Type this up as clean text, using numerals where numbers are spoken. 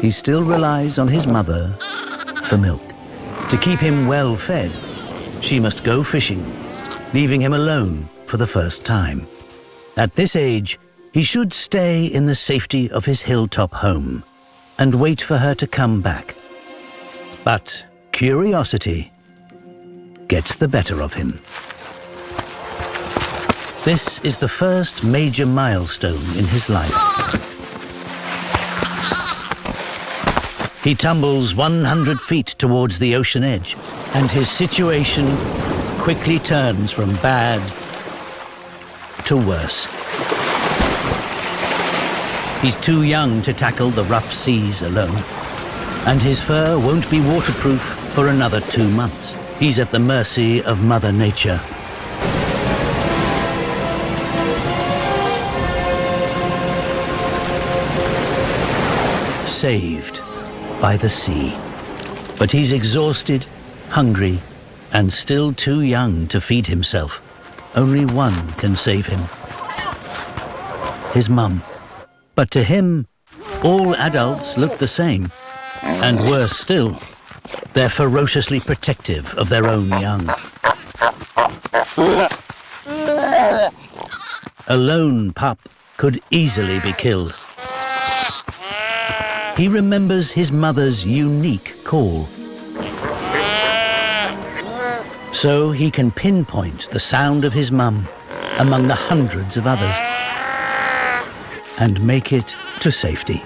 he still relies on his mother for milk. To keep him well fed, she must go fishing, leaving him alone for the first time. At this age, he should stay in the safety of his hilltop home and wait for her to come back. But curiosity gets the better of him. This is the first major milestone in his life. He tumbles 100 feet towards the ocean edge, and his situation quickly turns from bad to worse. He's too young to tackle the rough seas alone, and his fur won't be waterproof for another 2 months. He's at the mercy of Mother Nature. Saved by the sea. But he's exhausted, hungry, and still too young to feed himself. Only one can save him. His mum. But to him, all adults look the same. And worse still, they're ferociously protective of their own young. A lone pup could easily be killed. He remembers his mother's unique call. So he can pinpoint the sound of his mum among the hundreds of others and make it to safety.